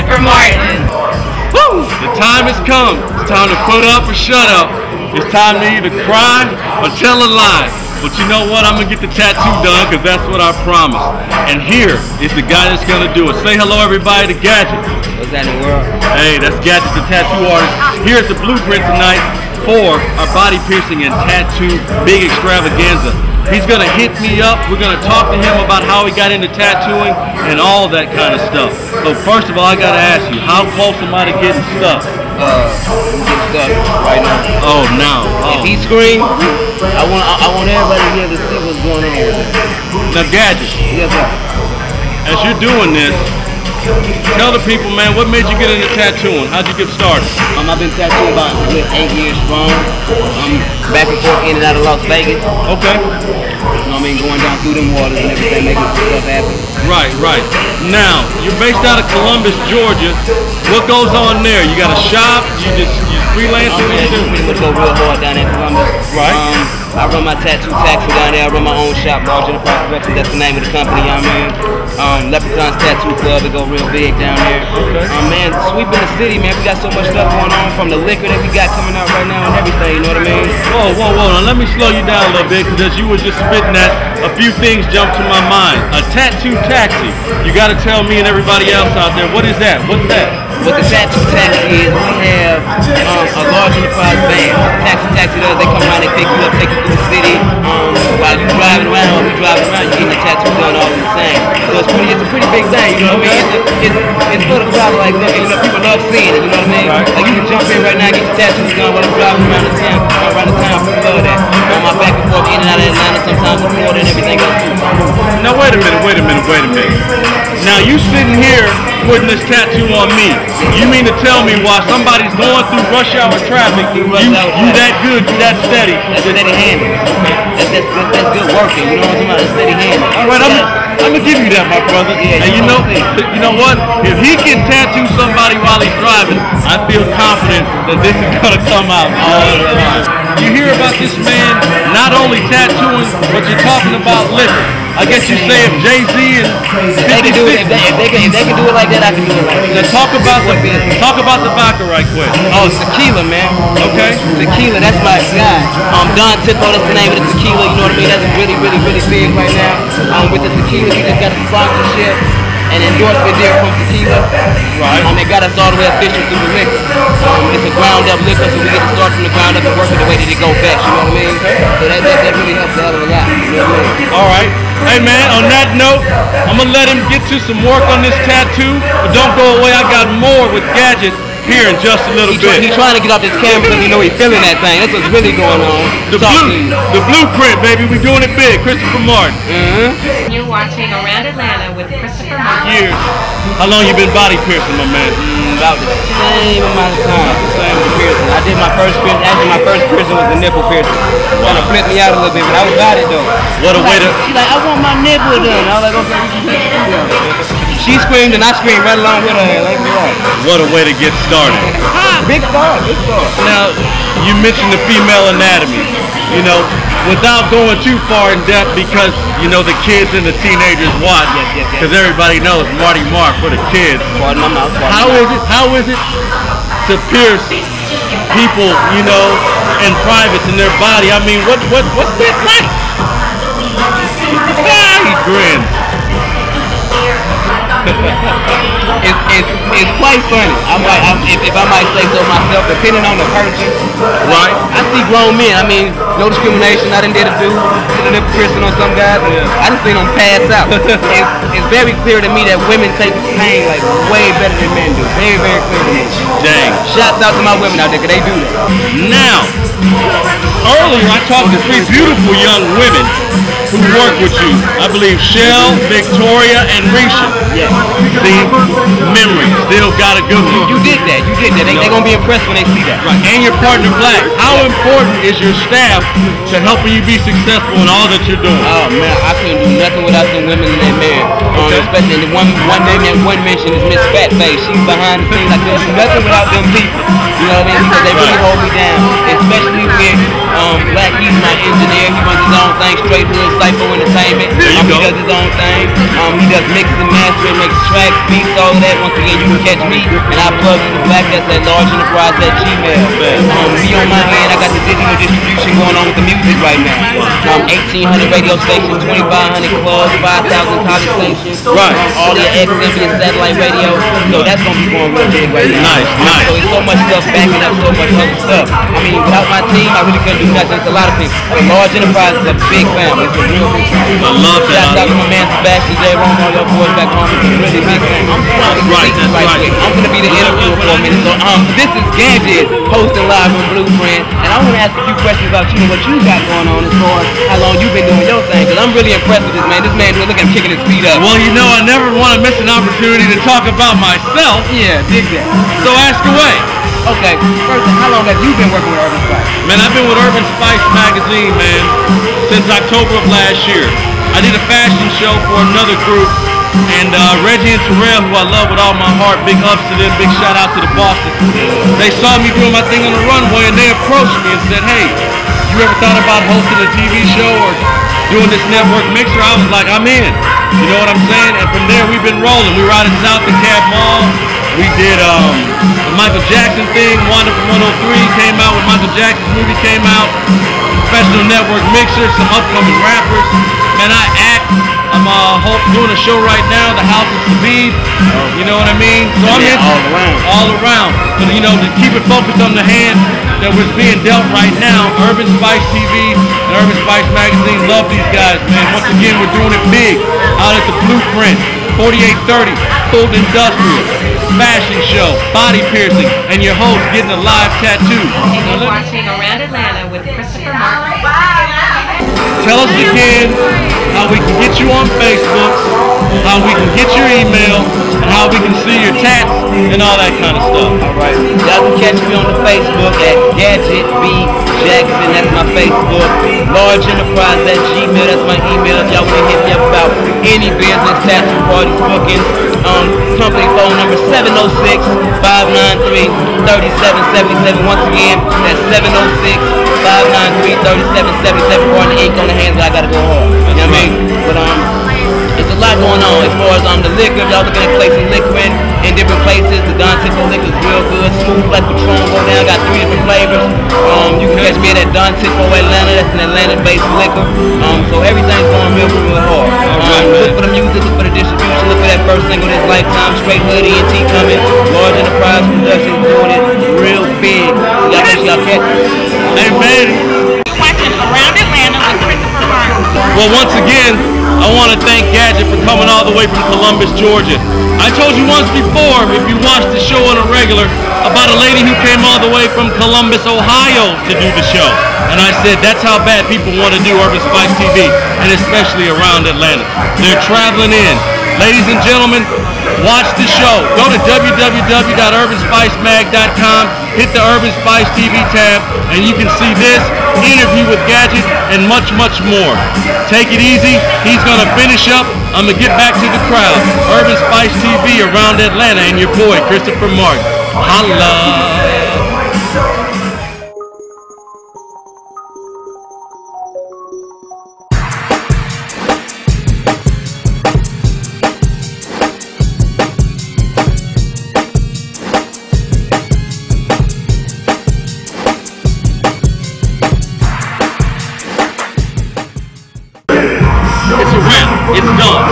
Christopher Martin. Woo! The time has come. It's time to put up or shut up. It's time to either cry or tell a lie. But you know what? I'm going to get the tattoo done because that's what I promised. And here is the guy that's going to do it. Say hello, everybody, to Gadget. What's that in the world? Hey, that's Gadget, the tattoo artist. Here's the blueprint tonight for our body piercing and tattoo big extravaganza. He's going to hit me up. We're going to talk to him about how he got into tattooing and all that kind of stuff. So first of all, I got to ask you, how close am I to getting stuck? Get stuck right now. Oh, now. Oh. If he screams, I want everybody here to see what's going on with it. Now, Gadget. Yes, sir. As you're doing this, tell the people, man, what made you get into tattooing? How'd you get started? I've been tattooing about 8 years strong. Back and forth in and out of Las Vegas. Okay. You know what I mean? Going down through them waters and everything, making stuff happen. Right, right. Now, you're based out of Columbus, Georgia. What goes on there? You got a shop? You freelance? I pretty much go real hard down in Columbus. Right. I run my tattoo taxi down there. I run my own shop, Large Enterprise Productions. That's the name of the company I'm in. Leprechaun's Tattoo Club. It go real big down there. Okay. Man, sweeping the city, man. We got so much stuff going on, from the liquor that we got coming out right now and everything. You know what I mean? Whoa, whoa, whoa. Now let me slow you down a little bit, because as you were just spitting that, a few things jumped to my mind. A tattoo taxi. You got to tell me and everybody else out there, what is that? What's that? What the tattoo taxi is, we have a Large Enterprise van. Taxi does, they come around, they pick you up, take you through the city. While you driving around, or we driving around, you getting your tattoo done all the same. So it's a pretty big thing, you know what I mean? It's for the crowd, like, look, you know, people love seeing it, you know what I mean? Right. Like, you can jump in right now and get your tattoos done while I'm driving around the town. People love that. On my back and forth, in and out of Atlanta, sometimes with Florida and everything else too. Now wait a minute. Now you sitting here putting this tattoo on me. You mean to tell me while somebody's going through rush hour traffic, you that good, you that steady? That's steady handed. That's good working. You know what I'm talking about? That's steady handed. All right, I'm gonna give you that, my brother. Yeah, and you know what? If he can tattoo somebody while he's driving, I feel confident that this is gonna come out all the time. You hear about this man not only tattooing, but you're talking about liquor. I guess you say if Jay-Z and 50 if they can do it like that, I can do it like that. Now talk about the vodka right quick. Oh, tequila, man. Okay. Tequila, that's my guy. Don Tico, that's the name of the tequila. You know what I mean? That's really, really, really big right now. With the tequila, we just got a sponsorship and endorsement there from tequila. Right. They got us all the way official through the liquor. It's a ground up liquor, so we get to start from the ground up and work it the way that it go best. You know what I mean? So that really helps a hell of a lot. You know what I mean? All right. Hey man, on that note, I'm gonna let him get to some work on this tattoo, but don't go away. I got more with Gadget here in just a little bit. He's trying to get off this camera because he's feeling that thing. That's what's really going on. The blueprint, baby. We doing it big. Christopher Martin. You're watching Around Atlanta with Christopher Martin. Years. How long you been body piercing, my man? About the same amount of time. Same with piercing. I did my first piercing. Actually, my first piercing was the nipple piercing. Kind of flipped me out a little bit, but I was about it though. What a way to. She's like, I want my nipple done. I was like, okay, you can take it done. She screamed and I screamed right along with her. Like, what a way to get started. Big star, big star. Now, you mentioned the female anatomy. You know, without going too far in depth, because you know the kids and the teenagers watch. Because everybody knows Marty Mark for the kids. Pardon my mouth. How is it to pierce people, you know, in privates in their body? I mean, what's that like? He grins. It's quite funny. If I might say so myself, depending on the person. Right. I see grown men. I mean, no discrimination. I done did a dude, did a nipple piercing on some guys. I done seen them pass out. It's very clear to me that women take pain like way better than men do. Very, very clear to me. Dang. Shouts out to my women out there, because they do that. Now, earlier I talked to 3 beautiful young women who work with you. I believe Shell, Victoria, and Risha. Yeah. See, memory still got a good one. You did that. They gonna be impressed when they see that. Right. And your partner Black. How important is your staff to helping you be successful in all that you're doing? Oh man, I couldn't do nothing without them women and that man. Especially the one name that one mentioned is Miss Fatface. She's behind the scenes. I couldn't do nothing without them people. You know what I mean? Because they really hold me down. Especially with Black, he's my engineer. He runs his own thing, straight hood, Cypher Entertainment. There you go. does his own thing. He does mixing and mastering, makes tracks, beats, all of that. Once again, you can catch me, and I plug in the black. That's at largeenterprise@gmail. Me on my end, I got the digital distribution going on with the music right now. 1,800 radio stations, 2,500 clubs, 5,000 college stations. Right. All your XM and satellite radio. So that's gonna be going real big right now. Nice, nice. So there's so much stuff backing up so much other stuff. I mean, without my team, I really couldn't do nothing. It's a lot of people. Large Enterprise is a big family. It's a real big family. I love that. Shout out to my man Sebastian J. Rome, all your boys back home. It's a really big family. That's right, that's right. I'm gonna be the interviewer for a minute. So this is Gadget hosting live on Blueprint, and I want to ask a few questions about you and what you got going on as far as how long you've been doing your thing. Because I'm really impressed with this man. This man, look at him kicking his feet up. Well, you know, I never want to miss an opportunity to talk about myself. Yeah, dig that. So ask away. Okay, first, how long have you been working with Urban Spice? Man, I've been with Urban Spice magazine, man, since October of last year. I did a fashion show for another group, and Reggie and Terrell, who I love with all my heart, big ups to them, big shout out to the bosses. They saw me doing my thing on the runway, and they approached me and said, hey, you ever thought about hosting a TV show or doing this network mixer? I was like, I'm in. You know what I'm saying? And from there, we've been rolling. We ride at South DeKalb Mall. We did the Michael Jackson thing. Wanda from 103 came out when Michael Jackson's movie came out. Professional network mixer, some upcoming rappers. Man, I act. I'm doing a show right now, The House of Sabib. You know what I mean? So I'm in all around. But you know, to keep it focused on the hand that was being dealt right now, Urban Spice TV and Urban Spice Magazine, love these guys, man. Once again, we're doing it big out at the Blueprint, 4830, Fulton Industrial, fashion show, body piercing, and your host getting a live tattoo. And you're watching Around Atlanta with Christopher Martin. Tell us again how we can get you on Facebook, how we can get your email, and how we can see your tats and all that kind of stuff. Alright, y'all can catch me on the Facebook at Gadget B Jackson, that's my Facebook. Largeenterprise@gmail, that's my email. If y'all want to hit me up about any business, tattoo parties, bookings, company phone number 706-593-3777. Once again, that's 706-593-3777. Pardon the ink on the hands, but I gotta go home. You know what I mean? But it's a lot going on as far as the liquor. Y'all looking at placing liquor in different places. The Don Tico liquor is real good. Smooth like Patron go down. Got 3 different flavors. You can catch me at Don Tico Atlanta. That's an Atlanta-based liquor. So everything's going real hard. Look for the music, look for the distribution, look for that first single, this Lifetime, straight hood ENT coming. Large Enterprise Productions doing it real big. Y'all make sure y'all catch it. Amen. You're watching Around Atlanta with Christopher Martin. Well, once again, I want to thank Gadget for coming all the way from Columbus, Georgia. I told you once before, if you watched the show on a regular, about a lady who came all the way from Columbus, Ohio to do the show. And I said, that's how bad people want to do Urban Spice TV, and especially around Atlanta. They're traveling in. Ladies and gentlemen, watch the show. Go to www.urbanspicemag.com, hit the Urban Spice TV tab, and you can see this interview with Gadget and much, much more. Take it easy. He's going to finish up. I'm going to get back to the crowd. Urban Spice TV around Atlanta and your boy, Christopher Martin. Holla. It's done.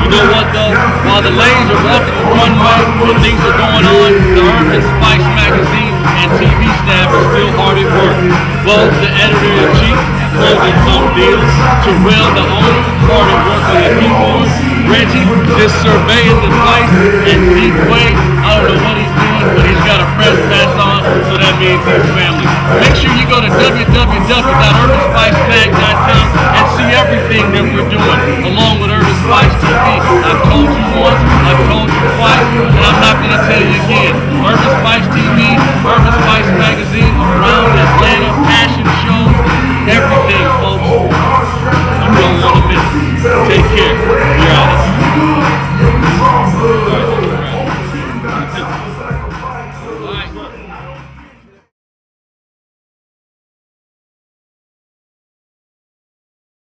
You know what though? While the ladies are walking the runway and things are going on, the Urban Spice magazine and TV staff is still hard at work. Well, the editor-in-chief closing some deals. Terrell, the owner, hard at work on the people. Reggie just surveying the place. And Deep Wade, I don't know what he's doing, but he's got a press pass on, so that means he's family. Make sure you go to www.urbanspicemag.com and see everything that we're doing, along with Urban Spice TV. I've told you once, I've told you twice, and I'm not going to tell you again. Urban Spice TV, Urban Spice Magazine, around Atlanta, fashion shows, everything, folks. You don't want to miss it. Take care.